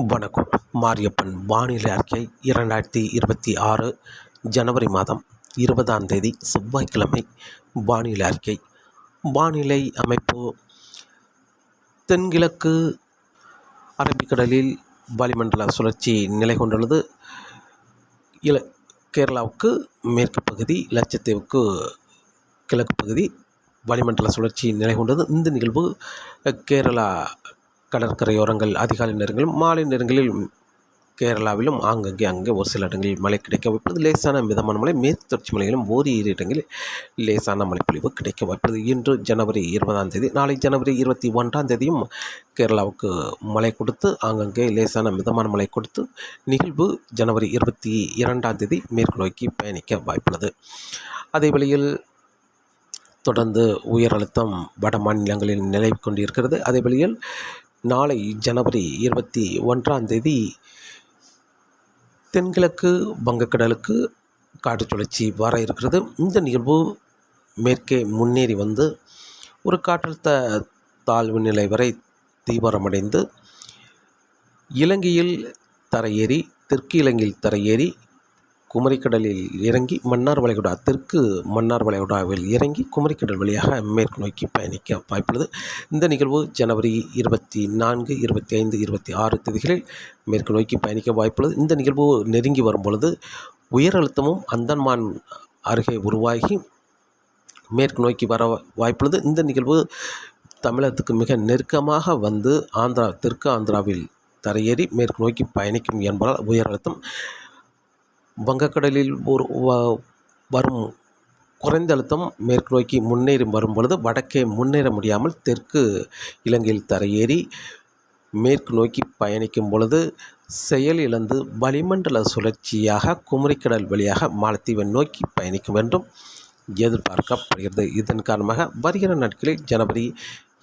வணக்கம். மாரியப்பன் வானிலை அறிக்கை 2026 ஜனவரி மாதம் 20ஆம் தேதி செவ்வாய்க்கிழமை வானிலை அறிக்கை. வானிலை அமைப்பு: தென்கிழக்கு அரபிக்கடலில் வளிமண்டல சுழற்சி நிலை கொண்டுள்ளது. கேரளாவுக்கு மேற்கு பகுதி, லட்சத்தீவுக்கு கிழக்கு பகுதி வளிமண்டல சுழற்சி நிலை கொண்டது. இந்த நிகழ்வு கேரளா கடற்கரையோரங்கள் அதிகாலை நேரங்களிலும் மாலை நேரங்களில் கேரளாவிலும் அங்கே ஒரு சில இடங்களில் மழை கிடைக்க வாய்ப்புள்ளது. லேசான மிதமான மழை, மேற்கு தொடர்ச்சி மலையிலும் ஓரிரு இடங்களில் லேசான மழைப்பொழிவு கிடைக்க வாய்ப்புள்ளது. இன்று ஜனவரி 20ஆம் தேதி. நாளை ஜனவரி 21ஆம் தேதியும் கேரளாவுக்கு மழை கொடுத்து அங்கங்கே லேசான மிதமான மழை கொடுத்து நிகழ்வு ஜனவரி 22ஆம் தேதி மேற்கு நோக்கி பயணிக்க வாய்ப்புள்ளது. அதே வேளையில் தொடர்ந்து உயர் அழுத்தம் வட மாநிலங்களில் நிலவி கொண்டிருக்கிறது. அதே வேளையில் நாளை ஜனவரி 21ஆம் தேதி தென்கிழக்கு வங்கக்கடலுக்கு காற்று சுழற்சி வர இருக்கிறது. இந்த நிகழ்வு மேற்கே முன்னேறி வந்து ஒரு காற்றழுத்த தாழ்வு நிலை வரை தீவிரமடைந்து இலங்கையில் தரையேறி, தெற்கு இலங்கையில் தரையேறி குமரிக்கடலில் இறங்கி மன்னார் வளைகுடா, தெற்கு மன்னார் வளைகுடாவில் இறங்கி குமரிக்கடல் வழியாக மேற்கு நோக்கி பயணிக்க வாய்ப்புள்ளது. இந்த நிகழ்வு ஜனவரி 24, 25, 26 தேதிகளில் மேற்கு நோக்கி பயணிக்க வாய்ப்புள்ளது. இந்த நிகழ்வு நெருங்கி வரும் பொழுது உயர் அழுத்தமும் அந்தமான் அருகே உருவாகி மேற்கு நோக்கி வர வாய்ப்புள்ளது. இந்த நிகழ்வு தமிழகத்துக்கு மிக நெருக்கமாக வந்து தெற்கு ஆந்திராவில் தரையேறி மேற்கு நோக்கி பயணிக்கும் என்பதால் உயர் அழுத்தம் வங்கக்கடலில் வரும் குறைந்த அழுத்தம் மேற்கு நோக்கி முன்னேறி வரும் பொழுது வடக்கே முன்னேற முடியாமல் தெற்கு இலங்கையில் தரையேறி மேற்கு நோக்கி பயணிக்கும் பொழுது செயலிழந்து வளிமண்டல சுழற்சியாக குமரிக்கடல் வழியாக மாலத்தீவை நோக்கி பயணிக்கும் என்றும் எதிர்பார்க்கப்படுகிறது. இதன் காரணமாக வருகிற நாட்களில் ஜனவரி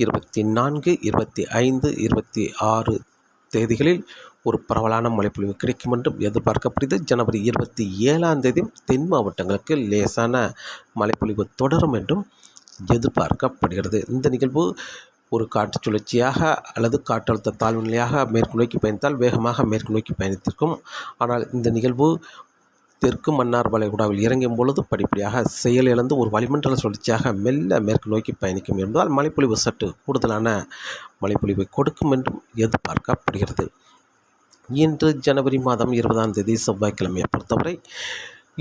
24, 25, 26 தேதிகளில் ஒரு பரவலான மழைப்பொழிவு கிடைக்கும் என்றும் எதிர்பார்க்கப்படுகிறது. ஜனவரி 27ஆம் தேதி தென் மாவட்டங்களுக்கு லேசான மழைப்பொழிவு தொடரும் என்றும் எதிர்பார்க்கப்படுகிறது. இந்த நிகழ்வு ஒரு காற்று சுழற்சியாக அல்லது காற்றழுத்த தாழ்வு நிலையாக மேற்கு நோக்கி பயணித்தால் வேகமாக மேற்கு நோக்கி பயணித்திருக்கும். ஆனால் இந்த நிகழ்வு தெற்கு மன்னார் வளைகுடாவில் இறங்கும் பொழுது படிப்படியாக செயலிழந்து ஒரு வளிமண்டல சுழற்சியாக மெல்ல மேற்கு நோக்கி பயணிக்கும் என்பதால் மழைப்பொழிவு சற்று கூடுதலான மழைப்பொழிவை கொடுக்கும் என்றும் எதிர்பார்க்கப்படுகிறது. இன்று ஜனவரி மாதம் 20ஆம் தேதி செவ்வாய்க்கிழமையை பொறுத்தவரை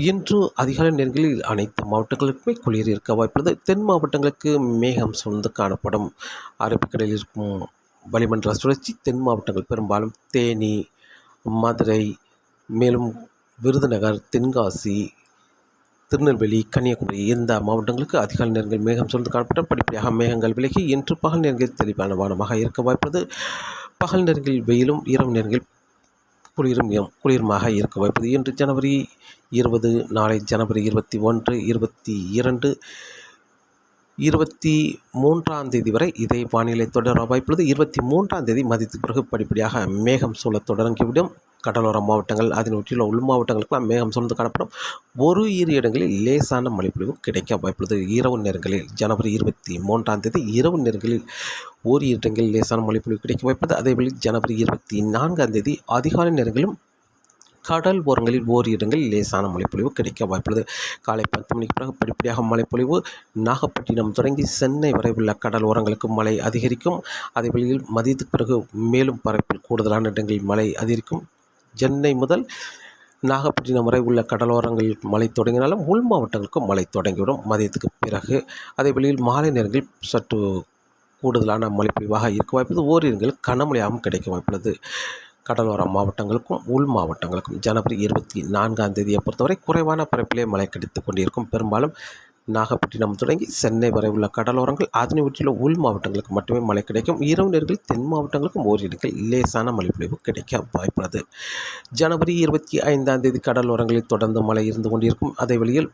இன்று அதிகாலை நேரங்களில் அனைத்து மாவட்டங்களுக்குமே குளிர் இருக்க வாய்ப்புள்ளது. தென் மாவட்டங்களுக்கு மேகம் சூழ்ந்து காணப்படும். அரபிக்கடலில் இருக்கும் வளிமண்டல சுழற்சி தென் மாவட்டங்கள் பெரும்பாலும் தேனி, மதுரை, மேலும் விருதுநகர், தென்காசி, திருநெல்வேலி, கன்னியாகுமரி இந்த மாவட்டங்களுக்கு அதிகாலை நேரங்கள் மேகம் சூழ்ந்து காணப்படும். படிப்படியாக மேகங்கள் விலகி இன்று பகல் நேரங்களில் தெளிவான வானமாக இருக்க வாய்ப்புள்ளது. பகல் நேரங்களில் வெயிலும், இரவு நேரங்களில் குளிருமாக இருக்க வாய்ப்புள்ளது. இன்று ஜனவரி 20, நாளை ஜனவரி 21, 22, 23ஆம் தேதி வரை இதே வானிலை தொடர வாய்ப்புள்ளது. 23ஆம் தேதி மதியத்துக்கு பிறகு படிப்படியாக மேகம் சூழத் தொடங்கிவிடும். கடலோர மாவட்டங்கள், அதனை ஒட்டியுள்ள உள் மாவட்டங்களுக்கெல்லாம் மேகம் சூழ்ந்து காணப்படும். ஒரு இரு இடங்களில் லேசான மழைப்பொழிவு கிடைக்க வாய்ப்புள்ளது. இரவு நேரங்களில் ஜனவரி 23ஆம் தேதி இரவு நேரங்களில் ஓரிரு இடங்களில் லேசான மழைப்பொழிவு கிடைக்க வாய்ப்புள்ளது. அதேவேளை ஜனவரி 24ஆம் தேதி அதிகாலை நேரங்களிலும் கடல் ஓரங்களில் ஓரிரு இடங்களில் லேசான மழைப்பொழிவு கிடைக்க வாய்ப்புள்ளது. காலை 10 மணிக்கு பிறகு படிப்படியாக மழைப்பொழிவு நாகப்பட்டினம் தொடங்கி சென்னை வரை உள்ள கடல் ஓரங்களுக்கு மழை அதிகரிக்கும். அதே வேளையில் மதியத்துக்கு பிறகு மேலும் பரப்பில் கூடுதலான இடங்களில் மழை அதிகரிக்கும். சென்னை முதல் நாகப்பட்டினம் வரை உள்ள கடலோரங்களில் மழை தொடங்கினாலும் உள் மாவட்டங்களுக்கும் மழை தொடங்கிவிடும் மதியத்துக்கு பிறகு. அதே வேளையில் மாலை நேரங்களில் சற்று கூடுதலான மழைப்பொழிவாக இருக்க வாய்ப்புள்ளது. ஓரிடங்களில் கனமழையாகவும் கிடைக்க வாய்ப்புள்ளது. கடலோர மாவட்டங்களுக்கும் உள் மாவட்டங்களுக்கும் ஜனவரி 24ஆம் தேதியை பொறுத்தவரை குறைவான பரப்பிலே மழை கிடைத்து கொண்டிருக்கும். பெரும்பாலும் நாகப்பட்டினம் தொடங்கி சென்னை வரை உள்ள கடலோரங்கள், அதனை ஒட்டியுள்ள உள் மாவட்டங்களுக்கு மட்டுமே மழை கிடைக்கும். இரவு நேரங்களில் தென் மாவட்டங்களுக்கும் ஓரிடங்கள் லேசான மழைப்பொழிவு கிடைக்க வாய்ப்புள்ளது. ஜனவரி 25ஆம் தேதி கடலோரங்களில் தொடர்ந்து மழை இருந்து கொண்டிருக்கும். அதே வழியில்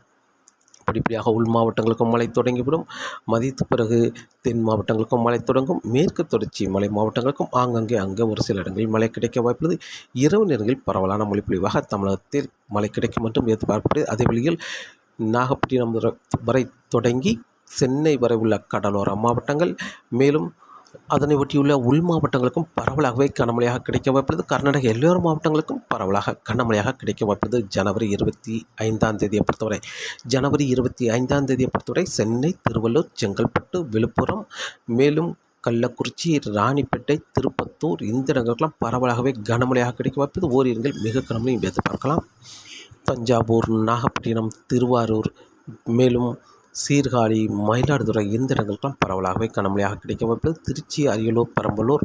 படிப்படியாக உள் மாவட்டங்களுக்கும் மழை தொடங்கிவிடும். மதியத்துக்கு பிறகு தென் மாவட்டங்களுக்கும் மழை தொடங்கும். மேற்கு தொடர்ச்சி மலை மாவட்டங்களுக்கும் அங்கே ஒரு சில இடங்களில் மழை கிடைக்க வாய்ப்புள்ளது. இரவு நேரங்களில் பரவலான மழைப்பொழிவாக தமிழகத்தில் மழை கிடைக்கும் என்றும் எதிர்பார்க்கப்படுகிறது. அதே வழியில் நாகப்பட்டினம் வரை தொடங்கி சென்னை வரை உள்ள கடலோர மாவட்டங்கள், மேலும் அதனை ஒட்டியுள்ள உள் மாவட்டங்களுக்கும் பரவலாகவே கனமழையாக கிடைக்க வாய்ப்புள்ளது. கர்நாடக எல்லோரு மாவட்டங்களுக்கும் பரவலாக கனமழையாக கிடைக்க வாய்ப்புள்ளது. ஜனவரி 25ஆம் தேதியை பொறுத்தவரை சென்னை, திருவள்ளூர், செங்கல்பட்டு, விழுப்புரம், மேலும் கள்ளக்குறிச்சி, ராணிப்பேட்டை, திருப்பத்தூர் இந்த இடங்களுக்கெல்லாம் பரவலாகவே கனமழையாக கிடைக்க வாய்ப்புள்ளது. ஓரிடங்கள் மிக கனமழையும் எதிர்பார்க்கலாம். தஞ்சாவூர், நாகப்பட்டினம், திருவாரூர், மேலும் சீர்காழி, மயிலாடுதுறை இந்த இடங்களுக்கெல்லாம் பரவலாகவே கனமழையாக கிடைக்க வாய்ப்புள்ளது. திருச்சி, அரியலூர், பெரம்பலூர்,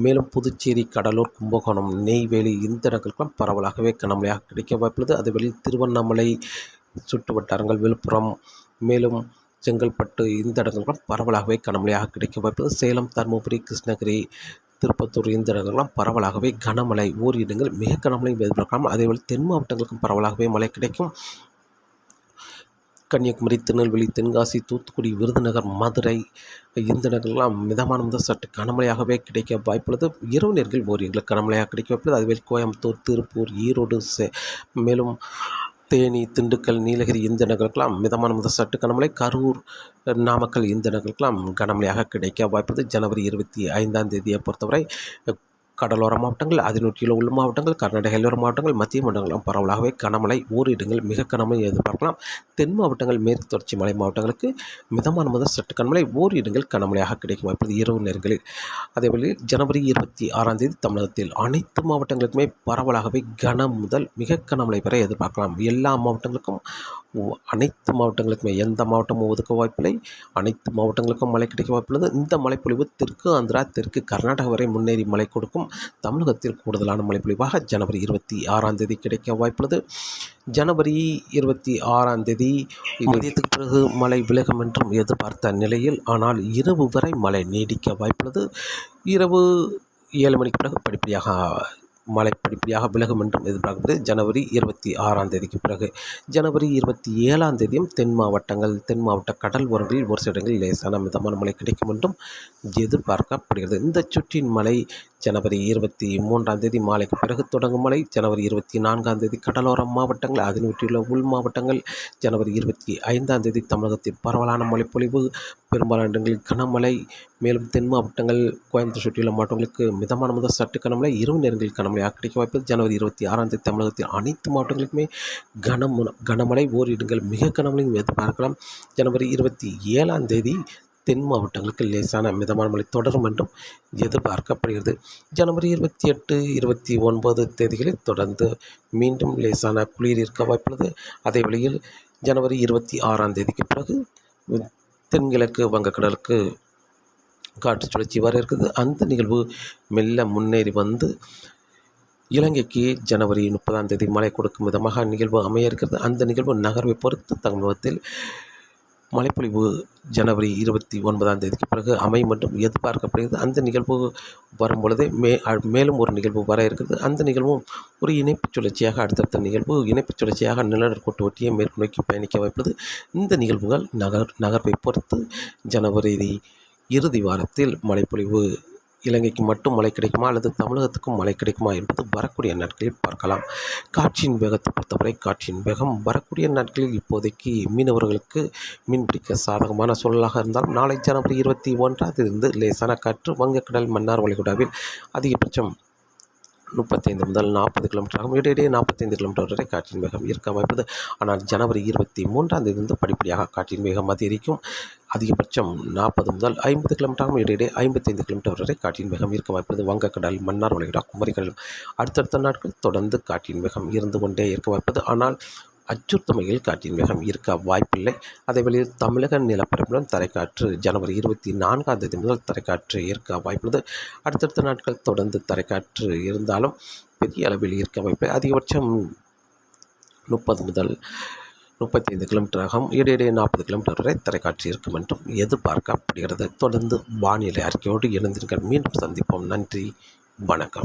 மேலும் புதுச்சேரி, கடலூர், கும்பகோணம், நெய்வேலி இந்த இடங்களுக்கெல்லாம் பரவலாகவே கனமழையாக கிடைக்க வாய்ப்புள்ளது. அதுவெளியில் திருவண்ணாமலை சுற்று வட்டாரங்கள், விழுப்புரம், மேலும் செங்கல்பட்டு இந்த இடங்களுக்கெல்லாம் பரவலாகவே கனமழையாக கிடைக்க வாய்ப்புள்ளது. சேலம், தருமபுரி, கிருஷ்ணகிரி, திருப்பத்தூர் இந்த இடங்கள்லாம் பரவலாகவே கனமழை, ஓரிடங்கள் மிக கனமழை எதிர்பார்க்கலாம். அதேபோல் தென் மாவட்டங்களுக்கும் பரவலாகவே மழை கிடைக்கும். கன்னியாகுமரி, திருநெல்வேலி, தென்காசி, தூத்துக்குடி, விருதுநகர், மதுரை இந்த இடங்கள்லாம் மிதமான முதல் சற்று கனமழையாகவே கிடைக்க வாய்ப்புள்ளது. இரவு நேரங்கள் ஓரிடங்கள் கனமழையாக கிடைக்க வாய்ப்புள்ளது. அதுவே கோயம்புத்தூர், திருப்பூர், ஈரோடு, மேலும் தேனி, திண்டுக்கல், நீலகிரி இந்த இடங்களுக்கெல்லாம் மிதமான முதல் சற்று கனமழை. கரூர், நாமக்கல் இந்த இடங்களுக்கெல்லாம் கனமழையாக கிடைக்க வாய்ப்புள்ளது. ஜனவரி 25ஆம் தேதியை பொறுத்தவரை கடலோர மாவட்டங்கள், அதனொட்டியுள்ள உள் மாவட்டங்கள், கர்நாடக எல்லோர மாவட்டங்கள், மத்திய மாவட்டங்களும் பரவலாகவே கனமழை, ஓரிடங்கள் மிக கனமழை எதிர்பார்க்கலாம். தென் மாவட்டங்கள், மேற்கு தொடர்ச்சி மலை மாவட்டங்களுக்கு மிதமான முதல் சற்று கனமழை, ஓரிடங்கள் கனமழையாக கிடைக்கும் வாய்ப்புள்ளது இரவு நேரங்களில். அதேபோல் ஜனவரி 26ஆம் தேதி தமிழகத்தில் அனைத்து மாவட்டங்களுக்குமே பரவலாகவே கன முதல் மிக கனமழை வரை எதிர்பார்க்கலாம். எல்லா மாவட்டங்களுக்கும், அனைத்து மாவட்டங்களுக்குமே எந்த மாவட்டமும் ஒதுக்க வாய்ப்பில்லை. அனைத்து மாவட்டங்களுக்கும் மழை கிடைக்க வாய்ப்புள்ளது. இந்த மழைப்பொழிவு தெற்கு ஆந்திரா, தெற்கு கர்நாடகா வரை முன்னேறி மழை கொடுக்கும். தமிழகத்தில் கூடுதலான மழைப்பொழிவாக ஜனவரி 26ஆம் தேதி கிடைக்க வாய்ப்புள்ளது. ஜனவரி 26ஆம் தேதி மதியத்துக்கு பிறகு மழை விலகும் என்றும் எதிர்பார்த்த நிலையில், ஆனால் இரவு வரை மழை நீடிக்க வாய்ப்புள்ளது. இரவு 7 மணிக்கு பிறகு மழை படிப்படியாக விலகும் என்றும் எதிர்பார்க்கப்படுது. ஜனவரி 26ஆம் தேதிக்கு பிறகு ஜனவரி 27ஆம் தேதியும் தென் மாவட்ட கடல் ஓரங்களில் ஒரு சில இடங்களில் லேசான மிதமான மழை கிடைக்கும் என்றும் எதிர்பார்க்கப்படுகிறது. இந்த சுற்றின் மழை ஜனவரி 23ஆம் தேதி மாலைக்கு பிறகு தொடங்கும் மழை. ஜனவரி 24ஆம் தேதி கடலோர மாவட்டங்கள், அதனை ஒட்டியுள்ள உள் மாவட்டங்கள். ஜனவரி 25ஆம் தேதி தமிழகத்தில் பரவலான மழைப்பொழிவு, பெரும்பாலான இடங்களில் கனமழை. மேலும் தென் மாவட்டங்கள், கோயம்புத்தூர் சுற்றியுள்ள மாவட்டங்களுக்கு மிதமான முதல் சற்று கனமழை, இரவு நேரங்களில் கனமழையாக கிடைக்க வாய்ப்பு. ஜனவரி 26ஆம் தேதி தமிழகத்தில் அனைத்து மாவட்டங்களுக்குமே கனமழை, ஓரிடங்கள் மிக கனமழையும் எதிர்பார்க்கலாம். ஜனவரி 27ஆம் தேதி தென் மாவட்டங்களுக்கு லேசான மிதமான மழை தொடரும் என்றும் எதிர்பார்க்கப்படுகிறது. ஜனவரி 28, 29 தேதிகளில் தொடர்ந்து மீண்டும் லேசான குளிர் இருக்க வாய்ப்புள்ளது. அதே வேளையில் ஜனவரி 26ஆம் தேதிக்கு பிறகு தென்கிழக்கு வங்கக்கடலுக்கு காற்று சுழற்சி வர இருக்குது. அந்த நிகழ்வு மெல்ல முன்னேறி வந்து இலங்கைக்கு ஜனவரி 30ஆம் தேதி மழை கொடுக்கும் விதமாக நிகழ்வு அமைய இருக்கிறது. அந்த நிகழ்வு நகர்வை பொறுத்து தமிழகத்தில் மழைப்பொழிவு ஜனவரி 29ஆம் தேதிக்கு பிறகு அமையும் என்றும் எதிர்பார்க்கப்படுகிறது. அந்த நிகழ்வு வரும் பொழுதே மேலும் ஒரு நிகழ்வு வர இருக்கிறது. அந்த நிகழ்வும் ஒரு இணைப்புச் சுழற்சியாக, அடுத்தடுத்த நிகழ்வு இணைப்புச் சுழற்சியாக நிலநடுக்கோட்டு ஒட்டியே மேற்கு நோக்கி பயணிக்க வாய்ப்புள்ளது. இந்த நிகழ்வுகள் நகர்வை பொறுத்து ஜனவரி இறுதி வாரத்தில் மழைப்பொழிவு இலங்கைக்கு மட்டும் மழை கிடைக்குமா அல்லது தமிழகத்துக்கும் மழை கிடைக்குமா என்பது வரக்கூடிய நாட்களில் பார்க்கலாம். காற்றின் வேகத்தை பொறுத்தவரை காற்றின் வேகம் வரக்கூடிய நாட்களில் இப்போதைக்கு மீனவர்களுக்கு மீன்பிடிக்க சாதகமான சூழலாக இருந்தாலும், நாளை ஜனவரி 21ஆம் தேதியிலிருந்து லேசான காற்று வங்கக்கடல், மன்னார் வளைகுடாவில் அதிகபட்சம் 35 முதல் 40 கிலோமீட்டராகும். இடையிடையே 45 கிலோமீட்டர் வரை காற்றின் வேகம் இருக்க வாய்ப்புது. ஆனால் ஜனவரி 23ஆம் தேதியிலிருந்து படிப்படியாக காற்றின் வேகம் அதிகரிக்கும். அதிகபட்சம் 40 முதல் 50 கிலோமீட்டராகும். இடையிடையே 55 கிலோமீட்டர் வரை காற்றின் வேகம் இருக்க வாய்ப்புது. வங்கக்கடல், மன்னார் வளைகுடா, குமரிக்கடல் அடுத்தடுத்த நாட்கள் தொடர்ந்து காற்றின் வேகம் இருந்து கொண்டே இருக்க வாய்ப்புது. ஆனால் அச்சுறுத்தும் வகையில் காற்றின் வேகம் இருக்க வாய்ப்பில்லை. அதேவேளையில் தமிழக நிலப்பரப்புடன் தரைக்காற்று ஜனவரி 24ஆம் தேதி முதல் தரைக்காற்று இருக்க வாய்ப்புள்ளது. அடுத்தடுத்த நாட்கள் தொடர்ந்து தரைக்காற்று இருந்தாலும் பெரிய அளவில் இருக்க வாய்ப்பில்லை. அதிகபட்சம் 30 முதல் 35 கிலோமீட்டர் ஆகும். இடையிடையே 40 கிலோமீட்டர் வரை தரைக்காற்று இருக்கும் என்றும் எதிர்பார்க்கப்படுகிறது. தொடர்ந்து வானிலை அறிக்கையோடு இணைந்திருங்கள். மீண்டும் சந்திப்போம். நன்றி, வணக்கம்.